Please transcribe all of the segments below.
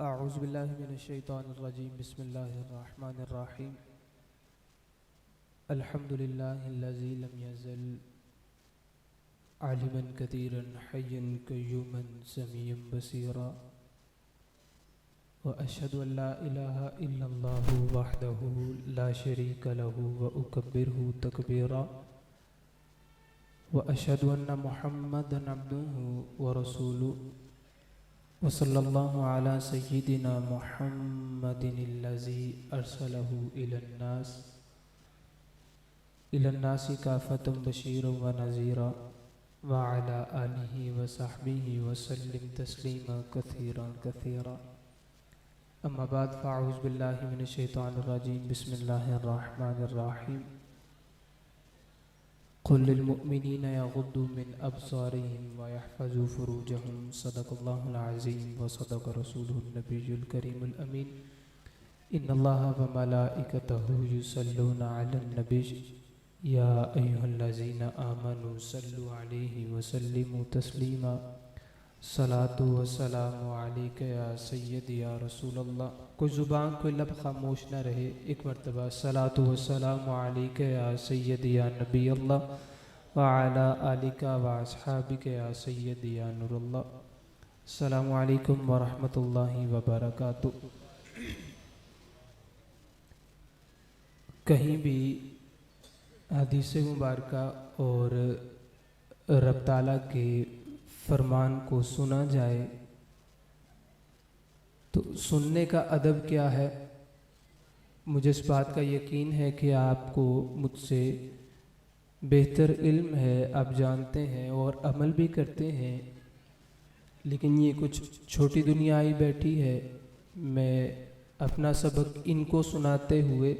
अऊज़ुबिल्लाहिमिनश्शैतानिर्रजीम बिस्मिल्लाहिर्रहमानिर्रहीम अल्हम्दुलिल्लाहिल्लज़ी लम यज़ल आलिमन कदीरन हय्यन क़य्यूमन समीअन बसीरा व अशहदु अल्ला इलाहा इल्लल्लाहु वहदहु ला शरीका लहु व उकब्बिरहु तकबीरा व अशहदु अन्ना मुहम्मदन अब्दुहु व रसूलुहु वसल्लल्लाहु अला सय्यिदिना मुहम्मदिनिल्लज़ी अरसलहु इलन्नासी काफ़तम बशीरन व नज़ीरा व अला आलिहि व सहबिहि व सल्लिम तस्लीमा कसीरन कसीरा। अम्मा बाद फ़अऊज़ु बिल्लाहि मिनश्शैतानिर्रजीम बिस्मिल्लाहिर्रहमानिर्रहीम क़ुल लिल्मुअ्मिनीना यग़ुद्दू मिन अब्सारिहिम व यहफ़ज़ू फ़ुरूजहुम सदक़ल्लाहुल अज़ीम व सदक़ रसूलुहुन नबियुल करीमुल अमीन। इन्नल्लाहा व मलाइकतहु युसल्लूना अलन नबी या अय्युहल्लज़ीना आमनू सल्लु अलैहि व सल्लिमू तस्लीमा। सलातु व सलामु अलैका या सय्यदी या रसूलल्लाह। कोई ज़ुबान कोई लब खामोश न रहे। एक मरतबा सलातु व सलामु अलैका या सय्यदी या नबी अल्लाह व अला आलिका व अस्हाबिका या सय्यदी या नूरुल्लाह। अस्सलामु अलैकुम व रहमतुल्लाहि व बरकातुहू। कहीं भी हदीस मुबारका और रब ताला के फरमान को सुना जाए तो सुनने का अदब क्या है। मुझे इस बात का यकीन है कि आपको मुझसे बेहतर इल्म है, आप जानते हैं और अमल भी करते हैं, लेकिन ये कुछ छोटी दुनिया आई बैठी है। मैं अपना सबक इनको सुनाते हुए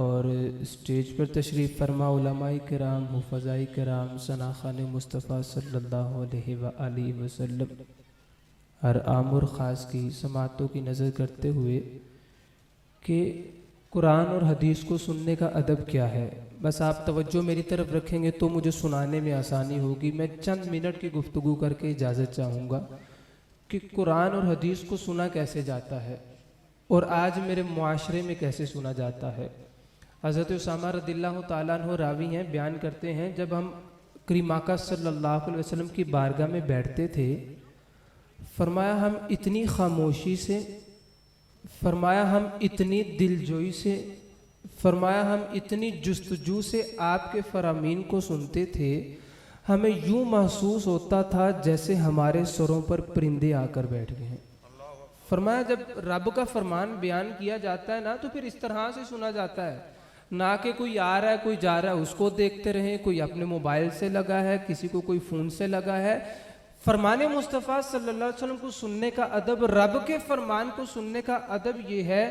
और स्टेज पर तशरीफ़ फरमा उलमाए किराम, हुफ़ज़ाए किराम, सनाख़ान मुस्तफ़ा सल्लल्लाहु अलैहि व आलिहि वसल्लम हर आम और ख़ास की समातों की नज़र करते हुए कि कुरान और हदीस को सुनने का अदब क्या है। बस आप तवज्जो मेरी तरफ रखेंगे तो मुझे सुनाने में आसानी होगी। मैं चंद मिनट की गुफ्तगू करके इजाज़त चाहूँगा कि कुरान और हदीस को सुना कैसे जाता है और आज मेरे मुआशरे में कैसे सुना जाता है। हज़रत उसामा रदिल्लाहु ताला अन्हु रावी हैं, बयान करते हैं, जब हम करीम आका सल्लल्लाहु अलैहि वसल्लम की बारगाह में बैठते थे, फरमाया हम इतनी खामोशी से, फरमाया हम इतनी दिलजोई से, फरमाया हम इतनी जुस्तजू से आपके फरामीन को सुनते थे, हमें यूँ महसूस होता था जैसे हमारे सरों पर परिंदे आकर बैठ गए हैं। फरमाया जब रब का फरमान बयान किया जाता है ना तो फिर इस तरह से सुना जाता है, ना कि कोई आ रहा है कोई जा रहा है उसको देखते रहें, कोई अपने मोबाइल से लगा है, किसी को कोई फ़ोन से लगा है। फरमान मुस्तफ़ा सल्लल्लाहु अलैहि वसल्लम को सुनने का अदब, रब के फरमान को सुनने का अदब ये है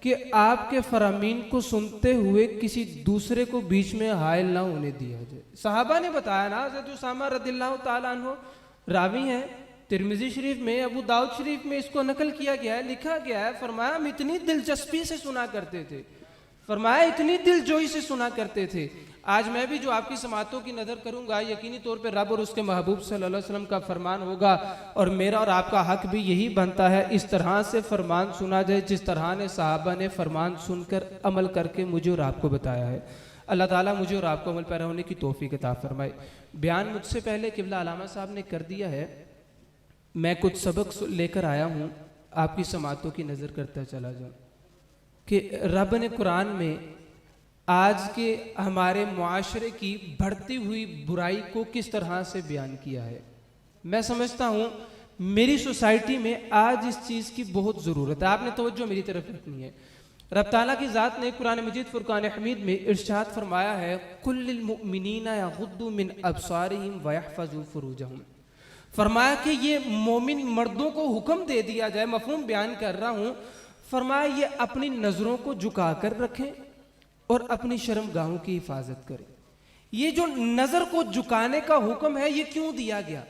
कि आपके फरामीन को सुनते हुए किसी दूसरे को बीच में हायल ना होने दिया जाए। सहाबा ने बताया ना, हज़रत उसामा रदिल्लाहु ताला अन्हु रावी हैं, तिरमिज़ी शरीफ में, अबू दाऊद शरीफ में इसको नकल किया गया है, लिखा गया है। फरमाया हम इतनी दिलचस्पी से सुना करते थे, फरमाया इतनी दिलजोई से सुना करते थे। आज मैं भी जो आपकी समातों की नज़र करूंगा, यकीनी तौर पे रब और उसके महबूब सल्लल्लाहु अलैहि वसल्लम का फरमान होगा और मेरा और आपका हक भी यही बनता है इस तरह से फरमान सुना जाए जिस तरह ने सहाबा ने फरमान सुनकर अमल करके मुझे और आपको बताया है। अल्लाह ताला मुझे और आपको अमल पैरा होने की तौफीक अता फरमाए। बयान मुझसे पहले किबला अलामा साहब ने कर दिया है, मैं कुछ सबक लेकर आया हूँ, आपकी समातों की नज़र करता चला जाऊँ कि रब ने कुरान में आज के हमारे मुआशरे की बढ़ती हुई बुराई को किस तरह से बयान किया है। मैं समझता हूँ मेरी सोसाइटी में आज इस चीज़ की बहुत ज़रूरत है। आपने तवज्जो मेरी तरफ रखनी है। रब ताला की ज़ात ने कुरान मजीद फुरकान हमीद में इरशाद फरमाया है, कुल लिल मुअ्मिनीना यग़ुद्दू मिन अब्सारिहिम व यहफ़ज़ू फ़ुरूजहुम। फरमाया कि ये मोमिन मर्दों को हुक्म दे दिया जाए, मफ़हूम बयान कर रहा हूँ। फरमाया ये अपनी नज़रों को झुका कर रखें और अपनी शर्मगाहों की हिफाजत करें। ये जो नज़र को झुकाने का हुक्म है ये क्यों दिया गया?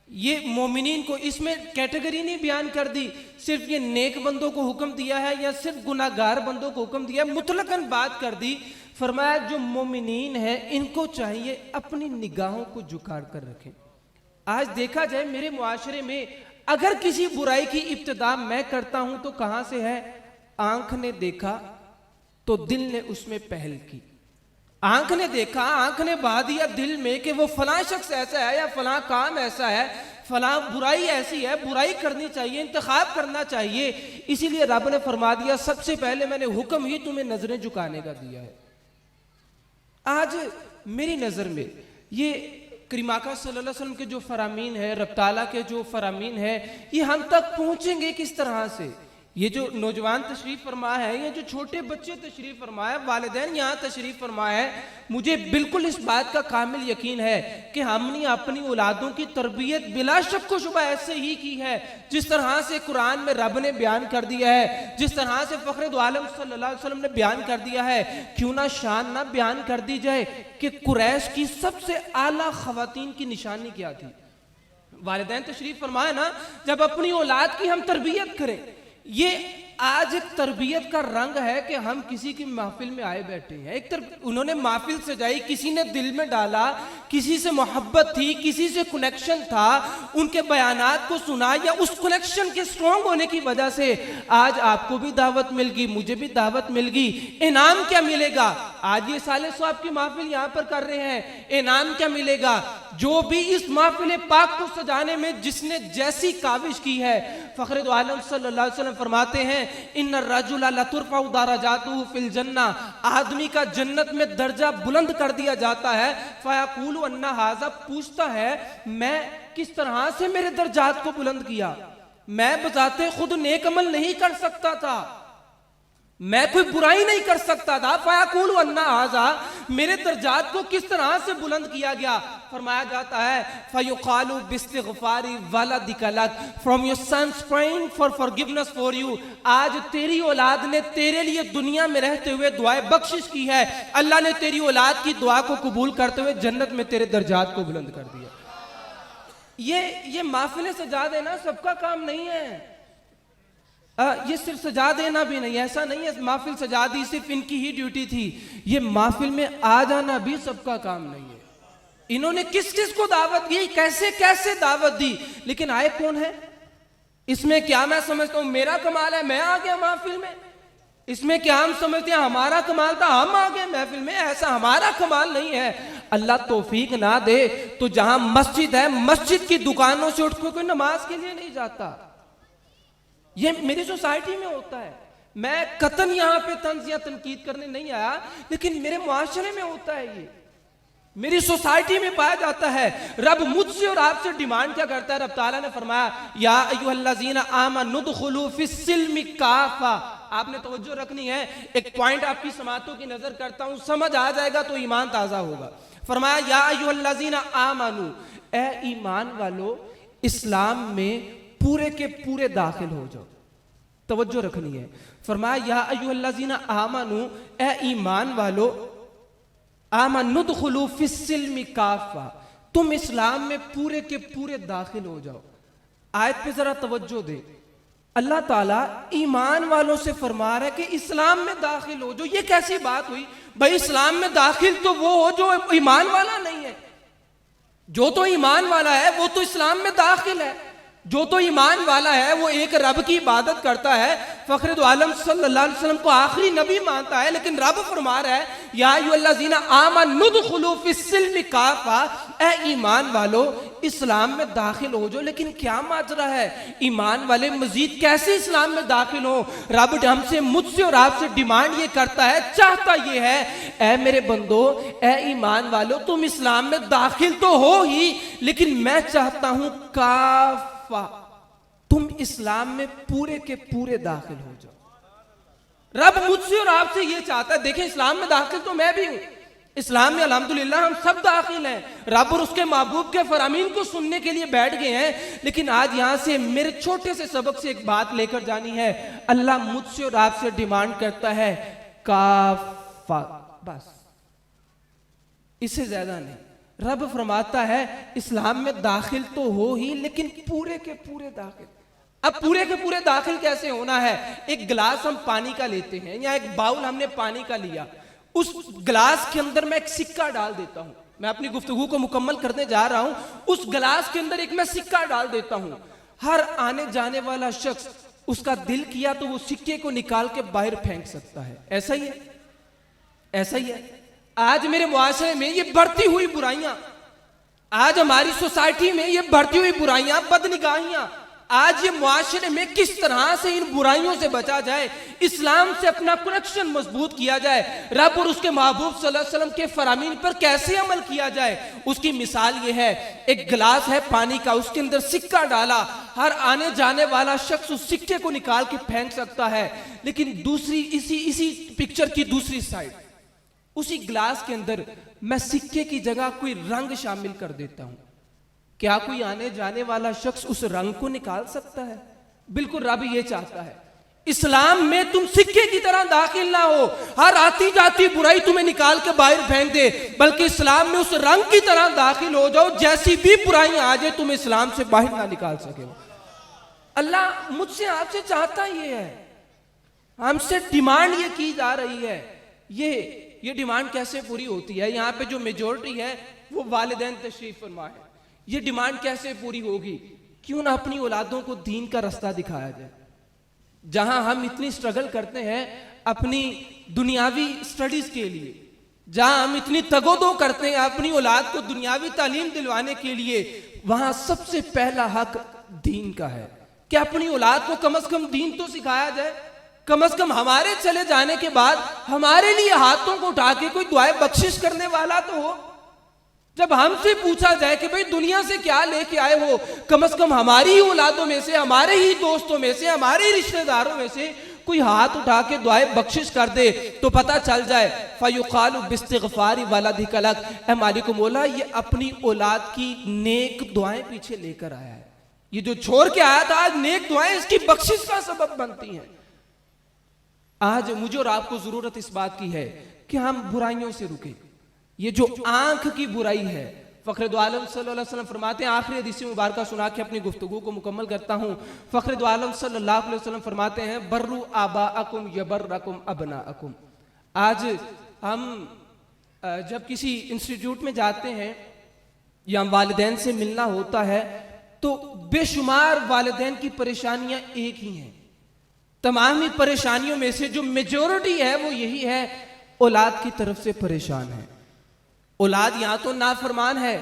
ये मोमिनीन को, इसमें कैटेगरी नहीं बयान कर दी, सिर्फ ये नेक बंदों को हुक्म दिया है या सिर्फ गुनाहगार बंदों को हुक्म दिया, मुतलकन बात कर दी। फरमाया जो मोमिनीन है इनको चाहिए अपनी निगाहों को झुका कर रखें। आज देखा जाए मेरे मुआशरे में अगर किसी बुराई की इब्तिदा मैं करता हूं तो कहां से है? आंख ने देखा तो दिल ने उसमें पहल की। आंख ने देखा, आंख ने बहा दिया दिल में कि वो फलां शख्स ऐसा है या फलां काम ऐसा है, फलां बुराई ऐसी है, बुराई करनी चाहिए, इंतखाब करना चाहिए। इसीलिए रब ने फरमा दिया सबसे पहले मैंने हुक्म ही तुम्हें नजरें झुकाने का दिया है। आज मेरी नजर में ये करीम आका सल्लल्लाहु अलैहि वसल्लम के जो फरामीन है, रब ताला के जो फरामीन है, ये हम तक पहुंचेंगे किस तरह से? ये जो नौजवान तशरीफ फरमा है, ये जो छोटे बच्चे तशरीफ फरमाए, वालिदैन यहाँ तशरीफ फरमाए, मुझे बिल्कुल इस बात का कामिल यकीन है कि हमने अपनी औलादों की तरबियत बिला शक व शुबा ऐसे ही की है जिस तरह से कुरान में रब ने बयान कर दिया है, जिस तरह से फखरे दो आलम सल्लल्लाहु अलैहि वसल्लम ने बयान कर दिया है। क्यों ना शान ना बयान कर दी जाए कि कुरैश की सबसे आला खवातीन की निशानी क्या थी? वालिदैन तशरीफ फरमाए ना, जब अपनी औलाद की हम तरबियत करें, ये आज एक तरबियत का रंग है कि हम किसी की महफिल में आए बैठे हैं। एक उन्होंने महफिल सजाई, किसी ने दिल में डाला, किसी से मोहब्बत थी, किसी से कनेक्शन था, उनके बयानात को सुना, या उस कनेक्शन के स्ट्रॉन्ग होने की वजह से आज आपको भी दावत मिल गई, मुझे भी दावत मिल गई। इनाम क्या मिलेगा? आज ये साले साहब की महफिल यहाँ पर कर रहे हैं, इनाम क्या मिलेगा? जो भी इस महफिल पाक को सजाने में जिसने जैसी काविश की है, फखरे दो आलम सल्लल्लाहु अलैहि वसल्लम फरमाते हैं इन्ना रजुला लतुरफउ दरजातुहु फिल जन्ना, आदमी का जन्नत में दर्जा बुलंद कर दिया जाता है। फयकूलु अन्ना हाजा, पूछता है मैं किस तरह से मेरे दर्जात को बुलंद किया? मैं बजाते खुद नेक अमल नहीं कर सकता था, मैं कोई बुराई नहीं कर सकता था। फयकूलु अन्ना हाजा, मेरे दर्जात को किस तरह से बुलंद किया गया? फरमाया जाता है फयुकालु बिस्तिगफारी वलदिक लक, from your sons praying for forgiveness for you. आज तेरी औलाद ने तेरे लिए दुनिया में रहते हुए दुआएं बख्शिश की है, अल्लाह ने तेरी औलाद की दुआ को कबूल करते हुए जन्नत में तेरे दर्जात को बुलंद कर दिया। ये महफिलें सजा देना सबका काम नहीं है, ये सिर्फ सजा देना भी नहीं, ऐसा नहीं है महफिल सजा दी सिर्फ इनकी ही ड्यूटी थी, ये महफिल में आ जाना भी सबका काम नहीं है। इन्होंने किस किस को दावत दी, कैसे कैसे दावत दी, लेकिन आए कौन है? इसमें क्या मैं समझता हूं मेरा कमाल है, मैं आ गया महफिल में? इसमें क्या हम समझते हैं हमारा कमाल था, हम आ गए महफिल में? ऐसा हमारा कमाल नहीं है। अल्लाह तौफीक ना दे तो जहां मस्जिद है, मस्जिद की दुकानों से उठ कोई नमाज के लिए नहीं जाता। ये मेरी सोसाइटी में होता है। मैं कतन यहां पे तंज या तनकीद करने नहीं आया, लेकिन मेरे मुआशरे में होता है, ये मेरी सोसाइटी में पाया जाता है। रब मुझसे और आपसे डिमांड क्या करता है? रब ताला ने फरमाया या अय्युहल्लज़ीना आमनु दुखुलू फिस्सिल्मि काफा। आपने तवज्जो रखनी है, एक पॉइंट आपकी समातों की नजर करता हूं, समझ आ जाएगा तो ईमान ताजा होगा। फरमाया या अय्युहल्लज़ीना आमनु, ए ईमान वालो, इस्लाम में पूरे के पूरे दाखिल हो जाओ। तवज्जो रखनी है। फरमाया या अय्युहल्लज़ीना आमनु, ए ईमान वालो, आमनु दुखुलू फिस्सिल्मि काफा, तुम इस्लाम में पूरे के पूरे दाखिल हो जाओ। आयत पे जरा तवज्जो दे, अल्लाह ताला ईमान वालों से फरमा रहा है कि इस्लाम में दाखिल हो। जो ये कैसी बात हुई भाई? इस्लाम में दाखिल तो वो हो जो ईमान वाला नहीं है, जो तो ईमान वाला है वो तो इस्लाम में दाखिल है। जो तो ईमान वाला है वो एक रब की इबादत करता है, फखरे दो आलम सल्लल्लाहु अलैहि वसल्लम को आखिरी नबी मानता है, लेकिन रब फरमा रहा है या अय्युहल्लज़ीना आमनु दुखुलू फिस्सिल्मि काफा, ए ईमान वालो इस्लाम में दाखिल हो जाओ। लेकिन क्या माजरा है? ईमान वाले मजीद कैसे इस्लाम में दाखिल हो? रब हमसे, मुझसे और आपसे डिमांड ये करता है, चाहता ये है, ए मेरे बंदो, ए ईमान वालो, तुम इस्लाम में दाखिल तो हो ही, लेकिन मैं चाहता हूं काफा, तुम इस्लाम में पूरे के पूरे दाखिल हो जाओ। रब मुझसे और आपसे ये चाहता है। देखें, इस्लाम में दाखिल तो मैं भी हूं, इस्लाम में अल्हम्दुलिल्लाह हम सब दाखिल हैं। रब और उसके महबूब के फरामीन को सुनने के लिए बैठ गए हैं, लेकिन आज यहां से मेरे छोटे से सबक से एक बात लेकर जानी है। अल्लाह मुझसे और आपसे डिमांड करता है काफा, बस, इससे ज्यादा नहीं। रब फरमाता है इस्लाम में दाखिल तो हो ही, लेकिन पूरे के पूरे दाखिल। अब पूरे के पूरे दाखिल कैसे होना है? एक गिलास हम पानी का लेते हैं, या एक बाउल हमने पानी का लिया, उस गिलास के अंदर मैं एक सिक्का डाल देता हूं। मैं अपनी गुफ्तगू को मुकम्मल करने जा रहा हूं। उस गिलास के अंदर एक मैं सिक्का डाल देता हूं। हर आने जाने वाला शख्स उसका दिल किया तो वो सिक्के को निकाल के बाहर फेंक सकता है। ऐसा ही है, ऐसा ही है। आज मेरे मुआशरे में ये बढ़ती हुई बुराइयां, आज हमारी सोसाइटी में ये बढ़ती हुई बुराइयां, बदनिगाहियां, आज ये मुआशरे में किस तरह से इन बुराइयों से बचा जाए, इस्लाम से अपना कनेक्शन मजबूत किया जाए, रब और उसके महबूब सल्लल्लाहु अलैहि वसल्लम के फरामीन पर कैसे अमल किया जाए, उसकी मिसाल ये है। एक गिलास है पानी का, उसके अंदर सिक्का डाला, हर आने जाने वाला शख्स उस सिक्के को निकाल के फेंक सकता है। लेकिन दूसरी इसी पिक्चर की दूसरी साइड, उसी गिलास के अंदर मैं सिक्के की जगह कोई रंग शामिल कर देता हूं, क्या कोई आने जाने वाला शख्स उस रंग को निकाल सकता है? बिल्कुल रब ये चाहता है इस्लाम में तुम सिक्के की तरह दाखिल ना हो, हर आती जाती बुराई तुम्हें निकाल के बाहर फेंक दे, बल्कि इस्लाम में उस रंग की तरह दाखिल हो जाओ, जैसी भी बुराई आ जाए तुम इस्लाम से बाहर ना निकाल सके। अल्लाह मुझसे आपसे चाहता ये है, हमसे डिमांड ये की जा रही है। ये डिमांड कैसे पूरी होती है? यहाँ पे जो मेजोरिटी है वो वालिदैन तशरीफ फरमा है, ये डिमांड कैसे पूरी होगी? क्यों ना अपनी औलादों को दीन का रास्ता दिखाया जाए। जहां हम इतनी स्ट्रगल करते हैं अपनी दुनियावी स्टडीज के लिए, जहां हम इतनी तगोदो करते हैं अपनी औलाद को दुनियावी तालीम दिलवाने के लिए, वहां सबसे पहला हक दीन का है कि अपनी औलाद को कम से कम दीन तो सिखाया जाए। कम से कम हमारे चले जाने के बाद हमारे लिए हाथों को उठा के कोई दुआएं बख्शिश करने वाला तो हो। जब हमसे पूछा जाए कि भाई दुनिया से क्या लेके आए हो, कम से कम हमारी ही औलादों में से, हमारे ही दोस्तों में से, हमारे ही रिश्तेदारों में से कोई हाथ उठा के दुआएं बख्शिश कर दे तो पता चल जाए। फयुकालु बिस्तिगफारी वलदिक लक, ऐ मालिक मौला ये अपनी औलाद की नेक दुआएं पीछे लेकर आया है, ये जो छोड़ के आया था आज नेक दुआएं इसकी बख्शिश का सबब बनती हैं। आज मुझे और आपको जरूरत इस बात की है कि हम बुराइयों से रुके। ये जो आंख की बुराई है, फखरे दो आलम सल्लल्लाहु अलैहि वसल्लम फरमाते हैं, आखिरी हदीस मुबारक सुना के अपनी गुफ्तगू को मुकम्मल करता हूं। फखरे दो आलम सल्लल्लाहु अलैहि वसल्लम फरमाते हैं, बर्रु आबाअकुम यबर्रकुम अबनाअकुम। आज हम जब किसी इंस्टीट्यूट में जाते हैं या वालिदैन से मिलना होता है तो बेशुमार वालिदैन की परेशानियां एक ही हैं। तमाम ही परेशानियों में से जो मेजोरिटी है वो यही है, औलाद की तरफ से परेशान है। औलाद यहां तो नाफरमान है,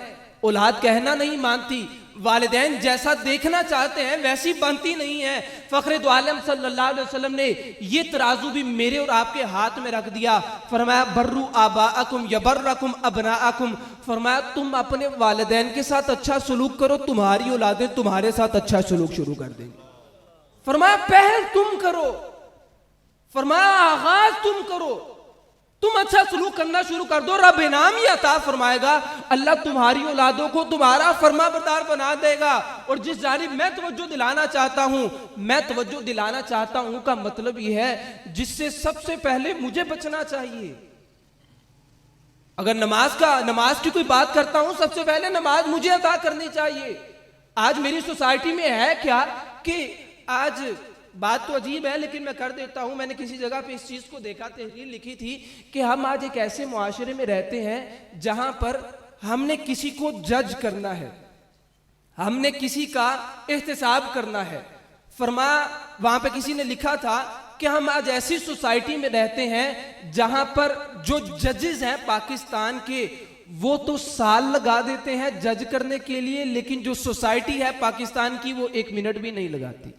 औलाद कहना नहीं मानती, वालिदैन जैसा देखना चाहते हैं वैसी बनती नहीं है। फखरे दो आलम सल्लल्लाहु अलैहि वसल्लम ने ये तराजू भी मेरे और आपके हाथ में रख दिया। फरमाया बर्रु आबाअकुम यबर्रकुम अबनाअकुम, फरमाया तुम अपने वालिदैन के साथ अच्छा सलूक करो, तुम्हारी औलादें तुम्हारे साथ अच्छा सलूक शुरू कर देंगी। फरमाया पहल तुम करो, फरमाया आगाज तुम करो, तुम अच्छा सलूक करना शुरू कर दो, रब इनाम ही अता फरमाएगा। अल्लाह तुम्हारी औलादों को तुम्हारा फरमाबरदार बना देगा। और जिस जानिब मैं तवज्जो दिलाना चाहता हूं, मैं तवज्जो दिलाना चाहता हूं का मतलब यह है जिससे सबसे पहले मुझे बचना चाहिए। अगर नमाज की कोई बात करता हूं, सबसे पहले नमाज मुझे अदा करनी चाहिए। आज मेरी सोसाइटी में है क्या कि आज बात तो अजीब है लेकिन मैं कर देता हूं, मैंने किसी जगह पे इस चीज को देखा, तहरीर लिखी थी कि हम आज एक ऐसे मुआशरे में रहते हैं जहां पर हमने किसी को जज करना है, हमने किसी का एहतसाब करना है। फरमाया वहां पे किसी ने लिखा था कि हम आज ऐसी सोसाइटी में रहते हैं जहां पर जो जजेस हैं पाकिस्तान के वो तो साल लगा देते हैं जज करने के लिए, लेकिन जो सोसाइटी है पाकिस्तान की वो 1 मिनट भी नहीं लगाती।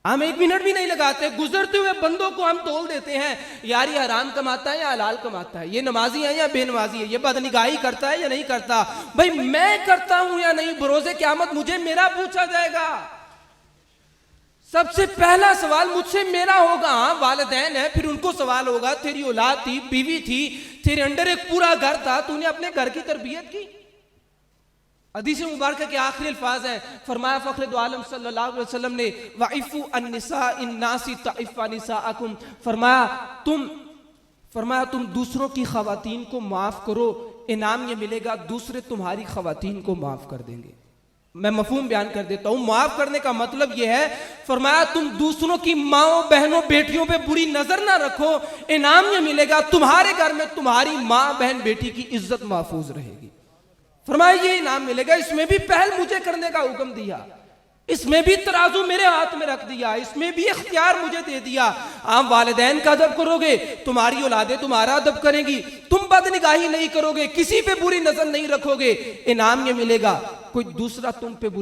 हम 1 मिनट भी नहीं लगाते, गुजरते हुए बंदों को हम तोल देते हैं, यार ये हराम कमाता है या हलाल कमाता है, ये नमाजी है या बेनमाजी है, ये बदनिगाही करता है या नहीं करता। भाई मैं करता हूं या नहीं, बरोज़े क़यामत मुझे मेरा पूछा जाएगा। सबसे पहला सवाल मुझसे मेरा होगा। हाँ वालिदैन है, फिर उनको सवाल होगा तेरी औलाद थी, बीवी थी, तेरे अंडर एक पूरा घर था, तूने अपने घर की तरबियत की। हदीस मुबारक के आखिरी अल्फाज हैं, फरमाया फखरे दो आलम सल्लल्लाहु अलैहि वसल्लम ने वइफु अन्निसा इन्नासी तइफा निसाअकुम, फरमाया तुम दूसरों की खवातीन को माफ करो, इनाम ये मिलेगा दूसरे तुम्हारी खवातीन को माफ कर देंगे। मैं मफहूम बयान कर देता हूं, माफ करने का मतलब यह है, फरमाया तुम दूसरों की माओ बहनों बेटियों पे बुरी नजर ना रखो, इनाम ये मिलेगा तुम्हारे घर में तुम्हारी माँ बहन बेटी की इज्जत महफूज रहेगी। फरमाया ये इनाम मिलेगा। इसमें भी पहल मुझे करने का हुक्म दिया। इसमें भी तराजू मेरे हाथ में रख दिया, इसमें भी इख्तियार मुझे दे दिया। आप वालिदैन का अदब करोगे, तुम्हारी औलादें तुम्हारा अदब करेंगी। तुम बदनिगाही नहीं करोगे, किसी पे बुरी नजर नहीं रखोगे, इनाम ये मिलेगा, कोई दूसरा तुम पे बुरी